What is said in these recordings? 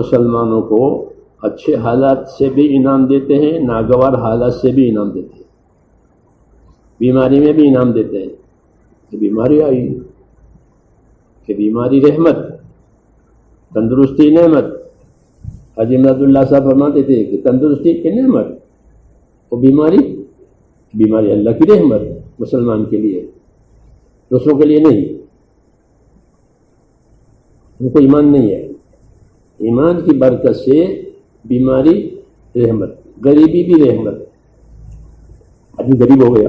مسلمانوں کو اچھے حالات سے بھی انعام دیتے ہیں، ناگوار حالات سے بھی انعام دیتے ہیں، بیماری میں بھی انعام دیتے ہیں کہ بیماری آئی، کہ بیماری رحمت، تندرستی نعمت۔ حاجی امداد اللہ صاحب فرماتے تھے کہ تندرستی کی نعمت اور بیماری اللہ کی رحمت مسلمان کے لیے، دوسروں کے لیے نہیں۔ ان کو ایمان نہیں ہے، ایمان کی برکت سے بیماری رحمت، غریبی بھی رحمت۔ آدمی غریب ہو گیا،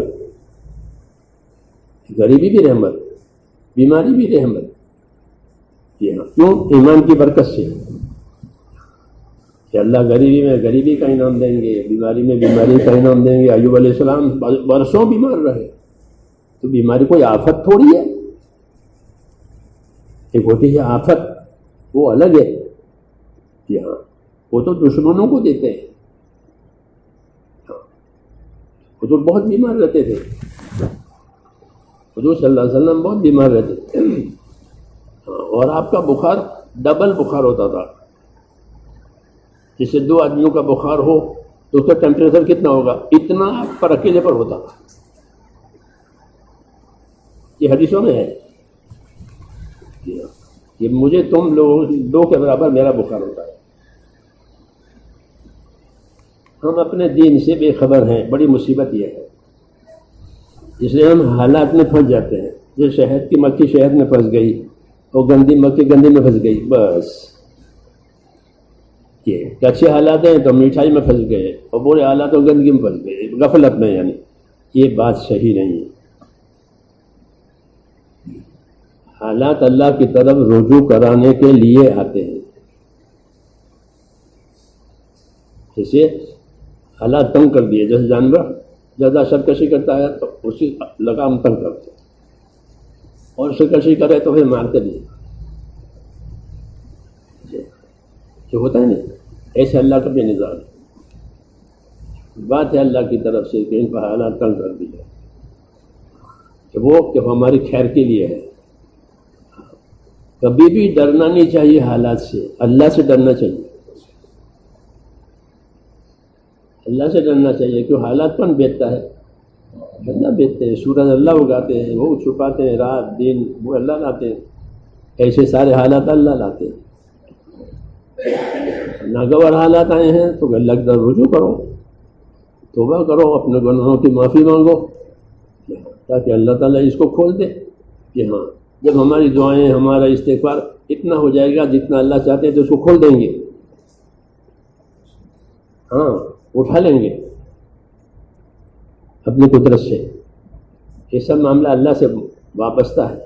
غریبی بھی رحمت، بیماری بھی رحمت۔ جی ہاں، کیوں؟ ایمان کی برکت سے کہ اللہ غریبی میں غریبی کا انعام دیں گے، بیماری میں بیماری کا انعام دیں گے۔ ایوب علیہ السلام برسوں بیمار رہے، تو بیماری کوئی آفت تھوڑی ہے، ایک ہوتی ہے آفت، وہ الگ ہے۔ جی ہاں، وہ تو دشمنوں کو دیتے ہیں۔ حضور بہت بیمار رہتے تھے، حضور صلی اللہ علیہ وسلم بہت بیمار رہتے تھے، اور آپ کا بخار ڈبل بخار ہوتا تھا۔ جسے 2 آدمیوں کا بخار ہو تو اس کا ٹیمپریچر کتنا ہوگا؟ اتنا پر اکیلے پر ہوتا تھا۔ یہ حدیثوں میں ہے کہ مجھے تم لوگوں 2 کے برابر میرا بخار ہوتا ہے۔ ہم اپنے دین سے بے خبر ہیں، بڑی مصیبت یہ ہے، اس لیے ہم حالات میں پھنس جاتے ہیں۔ جیسے شہد کی مکھی شہد میں پھنس گئی اور گندی مکھی گندی میں پھنس گئی، بس یہ اچھے حالات ہیں تو مٹھائی میں پھنس گئے، اور برے حالات اور گندگی میں پھنس گئے، غفلت میں۔ یعنی یہ بات صحیح نہیں ہے۔ حالات اللہ کی طرف رجوع کرانے کے لیے آتے ہیں۔ جیسے حالات تنگ کر دیے، جیسے جانور زیادہ سرکشی کرتا ہے تو اسی لگام تنگ کرتے ہیں، اور سرکشی کرے تو پھر مارتے بھی، جو ہوتا ہے نا، ایسے اللہ کا بھی نظام ہے۔ بات ہے اللہ کی طرف سے کہ ان پر حالات تنگ کر دیا، کہ وہ ہماری خیر کے لیے ہے۔ کبھی بھی ڈرنا نہیں چاہیے حالات سے، اللہ سے ڈرنا چاہیے، اللہ سے ڈرنا چاہیے۔ کیوں؟ حالات کون بیچتا ہے؟ اللہ بیچتے ہیں، سورج اللہ اگاتے ہیں، وہ چھپاتے ہیں، رات دن وہ اللہ لاتے ہیں، ایسے سارے حالات اللہ لاتے ہیں۔ ناگوار حالات آئے ہیں تو اللہ کی طرف رجوع کرو، توبہ کرو، اپنے گناہوں کی معافی مانگو، تاکہ اللہ تعالیٰ اس کو کھول دے۔ کہ ہاں، جب ہماری دعائیں، ہمارا استغفار اتنا ہو جائے گا جتنا اللہ چاہتے ہیں تو اس کو کھول دیں گے، ہاں اٹھا لیں گے اپنی قدرت سے۔ یہ سب معاملہ اللہ سے وابستہ ہے،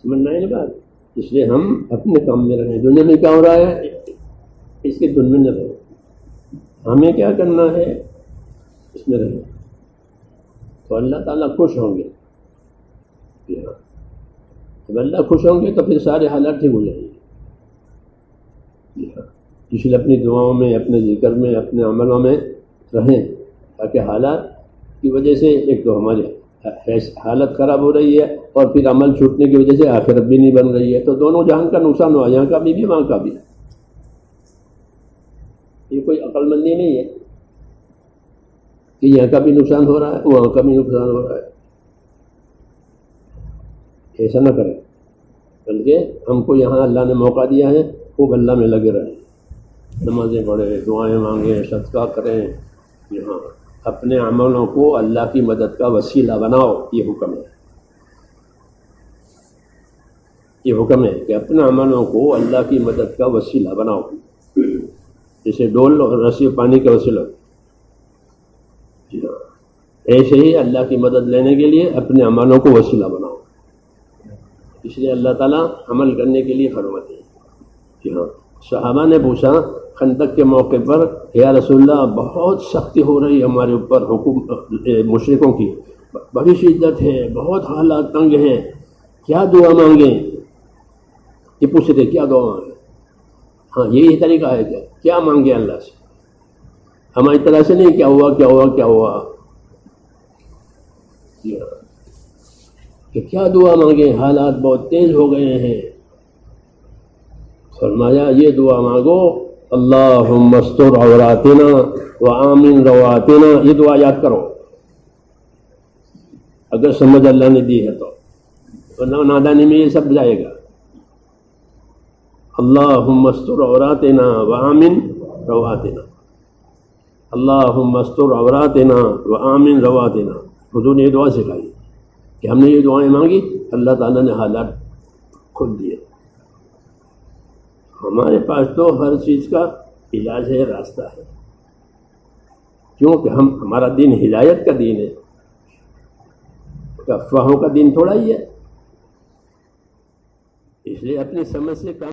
سمجھنا ہے نا بات۔ اس لیے ہم اپنے کام میں رہیں، دنیا میں کیا ہو رہا ہے اس کے دن میں نہ رہیں، ہمیں کیا کرنا ہے اس میں رہیں، تو اللہ تعالیٰ خوش ہوں گے۔ جب اللہ خوش ہوں گے تو پھر سارے حالات ٹھیک ہو جائیں گے۔ اس لیے اپنی دعاؤں میں، اپنے ذکر میں، اپنے عملوں میں رہیں، تاکہ حالات کی وجہ سے ایک تو ہماری حالت خراب ہو رہی ہے، اور پھر عمل چھوٹنے کی وجہ سے آخرت بھی نہیں بن رہی ہے، تو دونوں جہان کا نقصان ہوا، یہاں کا بھی وہاں کا بھی۔ یہ کوئی عقل مندی نہیں ہے کہ یہاں کا بھی نقصان ہو رہا ہے، وہاں کا بھی نقصان ہو رہا ہے۔ ایسا نہ کریں، بلکہ ہم کو یہاں اللہ نے موقع دیا ہے، خوب اللہ میں لگے رہیں، نمازیں پڑھیں، دعائیں مانگیں، صدقہ کریں، یہاں اپنے عملوں کو اللہ کی مدد کا وسیلہ بناؤ۔ یہ حکم ہے، یہ حکم ہے کہ اپنے عملوں کو اللہ کی مدد کا وسیلہ بناؤ، جیسے ڈول اور رسی پانی کا وسیلہ۔ ایسے ہی اللہ کی مدد لینے کے لیے اپنے عملوں کو وسیلہ بناؤ۔ اس لیے اللہ تعالیٰ عمل کرنے کے لیے فرماتے ہیں۔ جی ہاں، صحابہ نے پوچھا خندق کے موقع پر، یا رسول اللہ بہت سختی ہو رہی ہے ہمارے اوپر، مشرکوں کی بڑی شدت ہے، بہت حالات تنگ ہیں، کیا دعا مانگیں؟ یہ پوچھتے تھے کیا دعا مانگیں؟ ہاں یہی طریقہ ہے، کیا مانگے اللہ سے، ہماری طرح سے نہیں کیا ہوا کیا ہوا کیا ہوا۔ جی ہاں، کہ کیا دعا مانگیں، حالات بہت تیز ہو گئے ہیں، فرمایا یہ دعا مانگو اللہم استر عوراتنا وآمن رواتنا، یہ دعا یاد کرو اگر سمجھ اللہ نے دی ہے تو، ورنہ نادانی میں یہ سب جائے گا. اللہم استر عوراتنا وآمن رواتنا، اللہم استر عوراتنا وآمن رواتنا. حضور نے یہ دعا سکھائی کہ ہم نے یہ دعائیں مانگی، اللہ تعالیٰ نے حالات کھول دیے. ہمارے پاس تو ہر چیز کا علاج ہے، راستہ ہے، کیونکہ ہمارا دین ہدایت کا دین ہے، افواہوں کا دین تھوڑا ہی ہے. اس لیے اپنی سمجھ سے کام